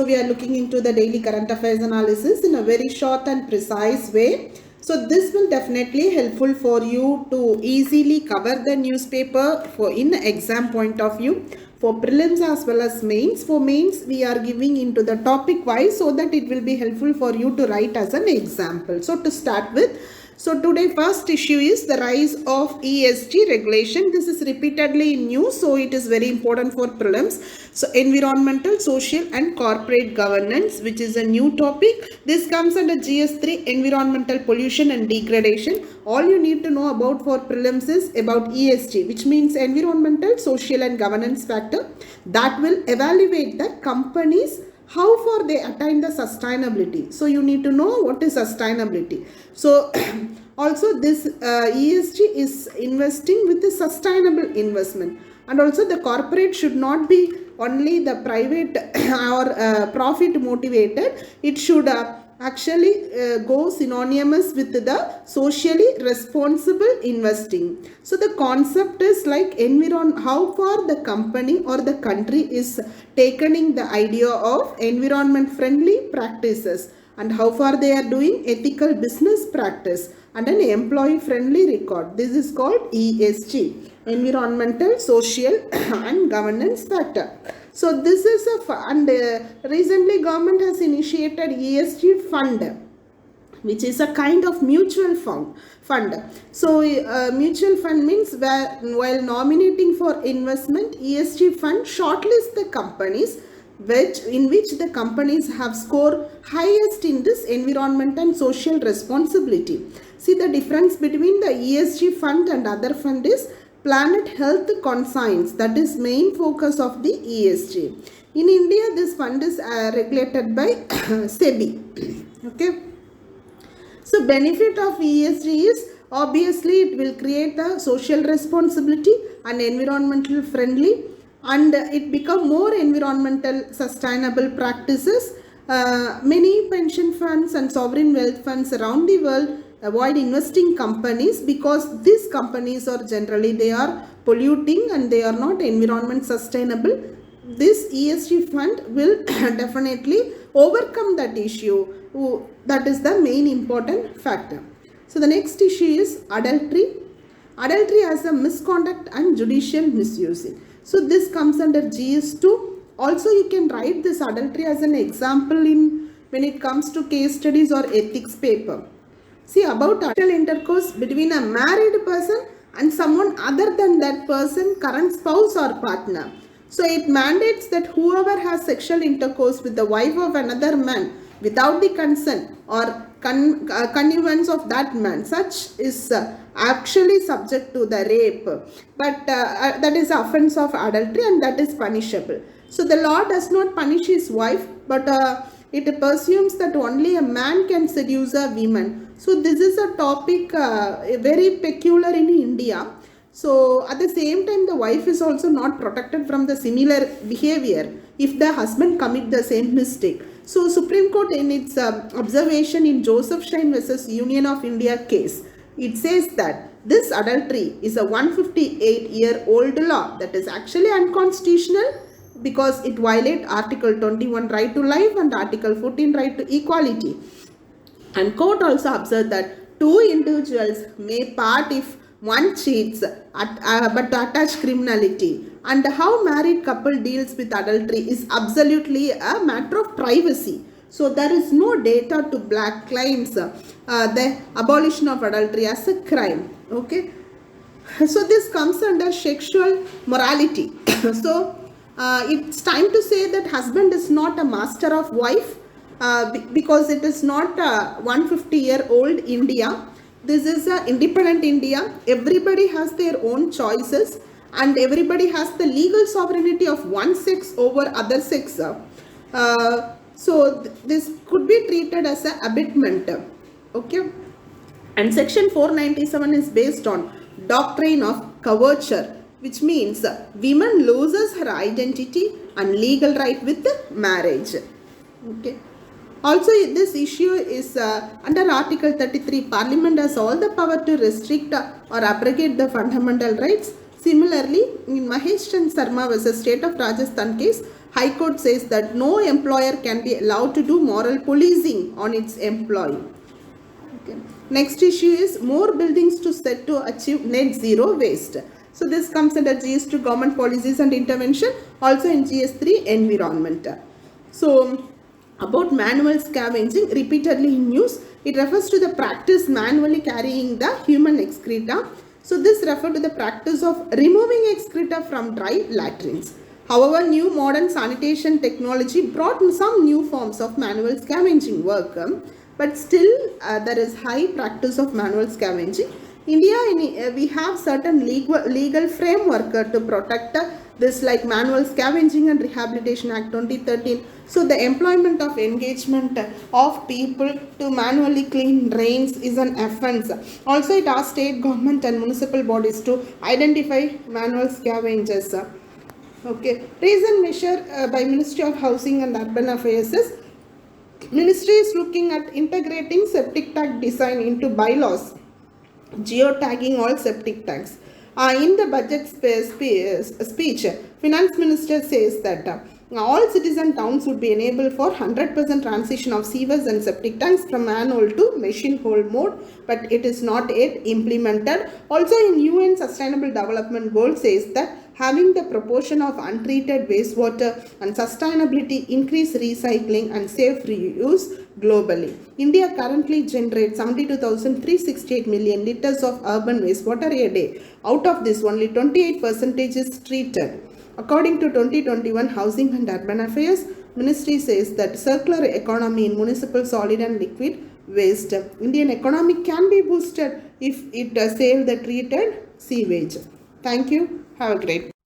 we are looking into the daily current affairs analysis in a very short and precise way. So this will definitely helpful for you to easily cover the newspaper for in exam point of view, for prelims as well as mains. For mains, we are giving into the topic wise so that it will be helpful for you to write as an example. So to start with, so today first issue is the rise of ESG regulation. This is repeatedly in news, so it is very important for prelims. So environmental, social and corporate governance, which is a new topic. This comes under GS3, environmental pollution and degradation. All you need to know about for prelims is about ESG, which means environmental, social and governance factor that will evaluate the companies how far they attain the sustainability. So you need to know what is sustainability. So also this ESG is investing with the sustainable investment, and also the corporate should not be only the private or profit motivated. It should actually go synonymous with the socially responsible investing. So the concept is like how far the company or the country is taking the idea of environment friendly practices, and how far they are doing ethical business practice and an employee friendly record. This is called ESG, environmental, social and governance factor. So this is recently government has initiated ESG fund, which is a kind of mutual fund. So mutual fund means while nominating for investment, ESG fund shortlists the companies in which the companies have scored highest in this environment and social responsibility. See, the difference between the ESG fund and other fund is planet health conscience, that is main focus of the ESG. In India, this fund is regulated by SEBI. Okay. So benefit of ESG is obviously it will create the social responsibility and environmental friendly, and it become more environmental sustainable practices. Many pension funds and sovereign wealth funds around the world avoid investing companies because these companies are generally they are polluting and they are not environment sustainable. This ESG fund will definitely overcome that issue. That is the main important factor. So the next issue is adultery. Adultery as a misconduct and judicial misusing. So this comes under GS2. Also you can write this adultery as an example when it comes to case studies or ethics paper. See, about sexual intercourse between a married person and someone other than that person, current spouse or partner. So it mandates that whoever has sexual intercourse with the wife of another man without the consent or connivance of that man, such is actually subject to the rape. But that is offense of adultery and that is punishable. So the law does not punish his wife, but it presumes that only a man can seduce a woman. So this is a topic very peculiar in India. So at the same time, the wife is also not protected from the similar behavior if the husband commit the same mistake. So Supreme Court in its observation in Joseph Stein versus Union of India case, it says that this adultery is a 158-year-old law that is actually unconstitutional because it violates Article 21 right to life and Article 14 right to equality. And court also observed that two individuals may part if one cheats but to attach criminality, and how married couple deals with adultery is absolutely a matter of privacy. So there is no data to black claims the abolition of adultery as a crime. Okay. So this comes under sexual morality. So it's time to say that husband is not a master of wife because it is not 150-year-old India. This is an independent India. Everybody has their own choices and everybody has the legal sovereignty of one sex over other sex. So this could be treated as an abetment. Okay. And section 497 is based on doctrine of coverture, which means woman loses her identity and legal right with marriage. Okay. Also, this issue is under Article 33, Parliament has all the power to restrict or abrogate the fundamental rights. Similarly, in Mahesh Chandra Sarma versus State of Rajasthan case, High Court says that no employer can be allowed to do moral policing on its employee. Okay. Next issue is more buildings to set to achieve net zero waste. So this comes under GS2 government policies and intervention, also in GS3 environment. So about manual scavenging, repeatedly in news, it refers to the practice manually carrying the human excreta. So this refers to the practice of removing excreta from dry latrines. However, new modern sanitation technology brought some new forms of manual scavenging work, but still there is high practice of manual scavenging. India, we have certain legal framework to protect this, like Manual Scavenging and Rehabilitation Act 2013. So the employment of engagement of people to manually clean drains is an offence. Also, it asks state government and municipal bodies to identify manual scavengers. Okay, recent measure by Ministry of Housing and Urban Affairs is Ministry is looking at integrating septic tank design into bylaws, geotagging all septic tanks. In the budget speech, Finance Minister says that all citizen towns would be enabled for 100% transition of sewers and septic tanks from manual to machine hole mode, but it is not yet implemented. Also in UN Sustainable Development Goal says that having the proportion of untreated wastewater and sustainability increase recycling and safe reuse globally. India currently generates 72,368 million liters of urban wastewater a day. Out of this, only 28% is treated. According to 2021 Housing and Urban Affairs, Ministry says that circular economy in municipal solid and liquid waste. Indian economy can be boosted if it save the treated sewage. Thank you. Have a great day.